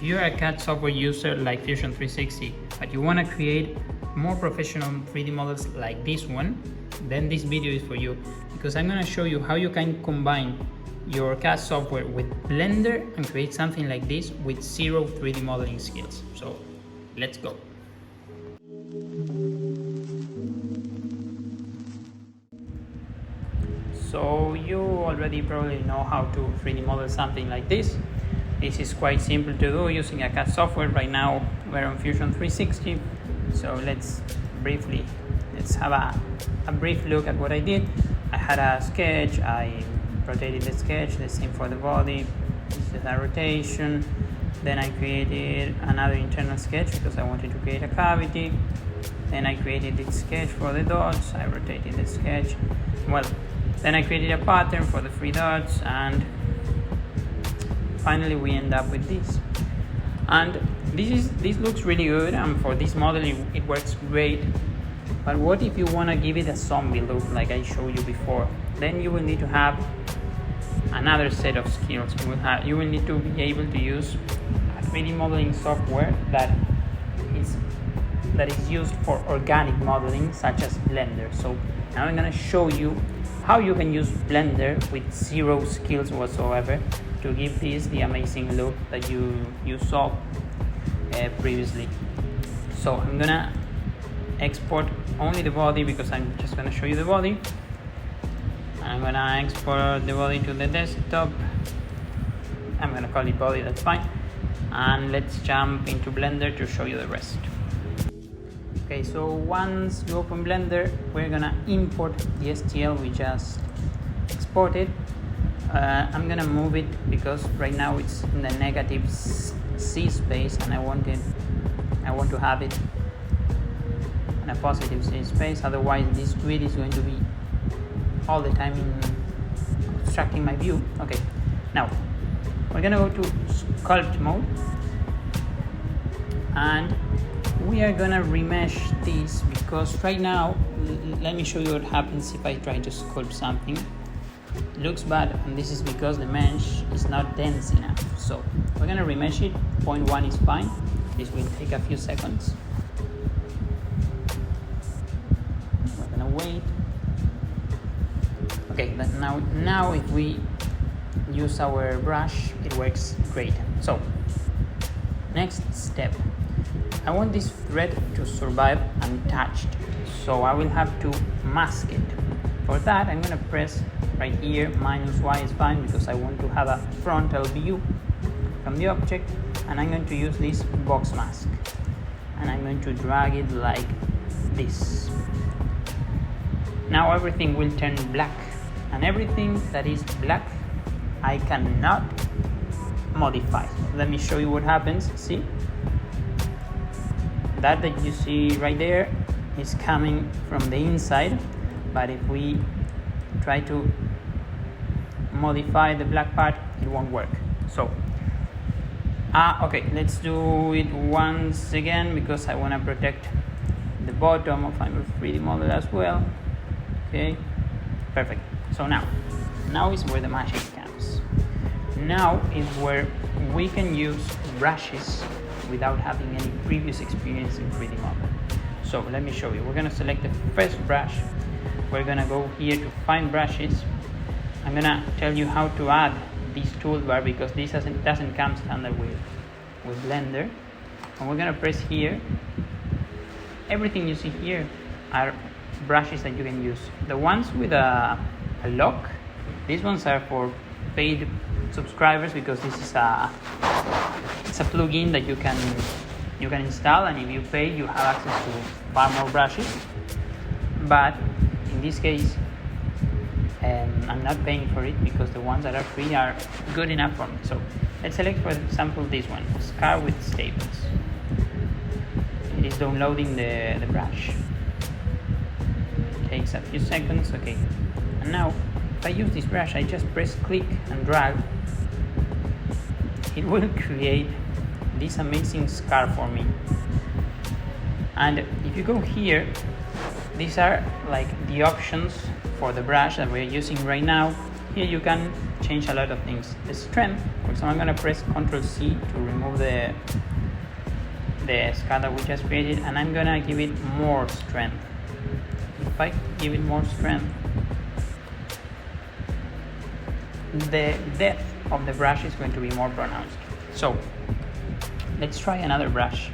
if you're a CAD software user like Fusion 360, but you want to create more professional 3D models like this one, then this video is for you, because I'm going to show you how you can combine your CAD software with Blender and create something like this with zero 3D modeling skills. So let's go. So you already probably know how to 3D model something like this. This is quite simple to do using a CAD software. Right now we're on Fusion 360, so let's have a brief look at what I did. I had a sketch, I rotated the sketch, the same for the body, this is a rotation. Then I created another internal sketch because I wanted to create a cavity. Then I created this sketch for the dots, I rotated the sketch. Then I created a pattern for the 3 dots, and finally we end up with this. And this looks really good, and for this model it works great. But what if you want to give it a zombie look like I showed you before? Then you will need to have another set of skills. You will need to be able to use a 3D modeling software that is used for organic modeling, such as Blender. So now I'm going to show you how you can use Blender with zero skills whatsoever to give this the amazing look that you saw previously. So I'm gonna export only the body because I'm just gonna show you the body. I'm gonna export the body to the desktop. I'm gonna call it body, that's fine. And let's jump into Blender to show you the rest. Okay, so once you open Blender, we're gonna import the STL we just exported. I'm gonna move it because right now it's in the negative C space, and I want to have it in a positive C space. Otherwise, this grid is going to be all the time obstructing my view. Okay, now we're gonna go to sculpt mode, and we are gonna remesh this because right now, let me show you what happens if I try to sculpt something. It looks bad, and this is because the mesh is not dense enough. So we're gonna remesh it. 0.1 is fine. This will take a few seconds. We're gonna wait. Okay, but now if we use our brush, it works great. So next step, I want this thread to survive untouched, so I will have to mask it. For that, I'm gonna press right here, -Y is fine because I want to have a frontal view from the object, and I'm going to use this box mask, and I'm going to drag it like this. Now everything will turn black, and everything that is black I cannot modify. Let me show you what happens. See? That you see right there is coming from the inside, but if we try to modify the black part, it won't work. So okay, let's do it once again because I want to protect the bottom of our 3D model as well. Okay, perfect. So now is where the magic comes. Now is where we can use brushes without having any previous experience in 3D model. So let me show you. We're going to select the first brush. We're going to go here to find brushes. I'm going to tell you how to add this toolbar because this doesn't come standard with Blender. And we're going to press here. Everything you see here are brushes that you can use. The ones with a lock, these ones are for paid subscribers because this is it's a plugin that you can install, and if you pay, you have access to far more brushes. But in this case, I'm not paying for it because the ones that are free are good enough for me. So let's select, for example, this one, Scar with Staples. It is downloading the brush. It takes a few seconds. Okay, and now if I use this brush, I just press click and drag. It will create this amazing scar for me. And if you go here, these are like the options for the brush that we're using right now. here you can change a lot of things. The strength, for example, I'm going to press Ctrl C to remove the scatter we just created, and I'm going to give it more strength. If I give it more strength, the depth of the brush is going to be more pronounced. So let's try another brush.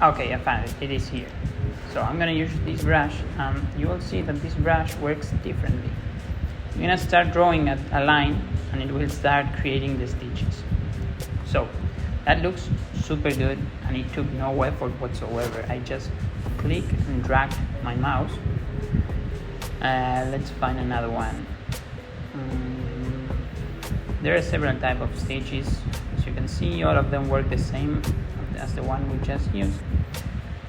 Okay, I found it. It is here. So I'm going to use this brush, and you will see that this brush works differently. I'm going to start drawing a line, and it will start creating the stitches. So that looks super good, and it took no effort whatsoever. I just clicked and dragged my mouse. Let's find another one. There are several types of stitches. As you can see, all of them work the same as the one we just used.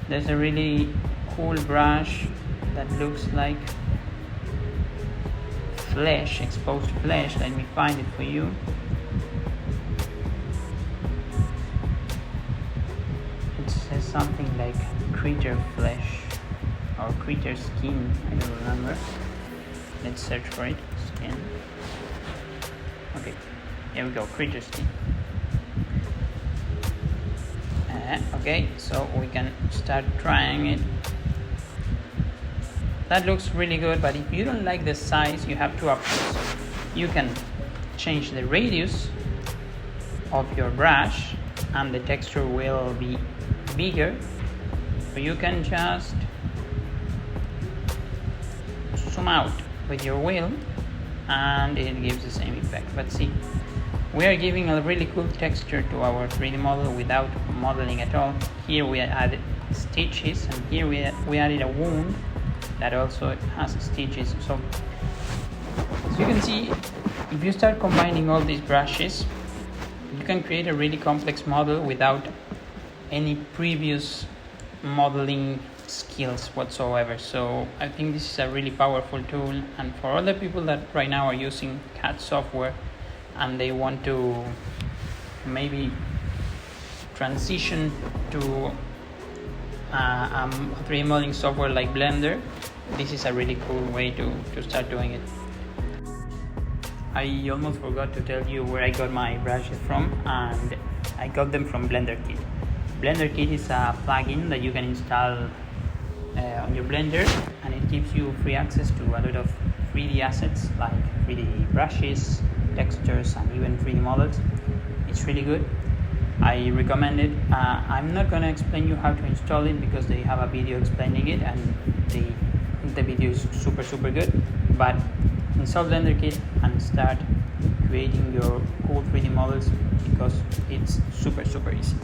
There's a really cool brush that looks like flesh, exposed flesh. Let me find it for you. It says something like creature flesh or creature skin, I don't remember. Let's search for it. Skin. Okay, here we go, creature skin. Okay, so we can start trying it. That looks really good, but if you don't like the size, you have two options. You can change the radius of your brush and the texture will be bigger, or you can just zoom out with your wheel and it gives the same effect. But see, we are giving a really cool texture to our 3D model without modeling at all. Here we added stitches, and here we added a wound that also has stitches. So as you can see, if you start combining all these brushes, you can create a really complex model without any previous modeling skills whatsoever. So I think this is a really powerful tool, and for other people that right now are using CAD software and they want to maybe transition to a 3D modeling software like Blender, this is a really cool way to start doing it. I almost forgot to tell you where I got my brushes from, and I got them from BlenderKit. BlenderKit is a plugin that you can install on your Blender, and it gives you free access to a lot of 3D assets like 3D brushes, textures, and even 3D models. It's really good. I recommend it. I'm not going to explain you how to install it because they have a video explaining it, and the video is super good. But install BlenderKit and start creating your cool 3D models because it's super easy.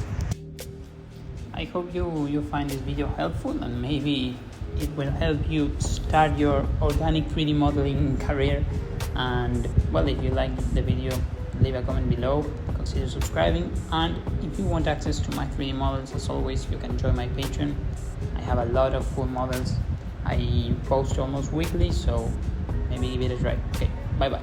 I hope you find this video helpful, and maybe it will help you start your organic 3D modeling career. And well, if you liked the video, leave a comment below, consider subscribing, and if you want access to my 3D models, as always, you can join my Patreon. I have a lot of cool models. I post almost weekly, so maybe give it a try. Okay, bye bye.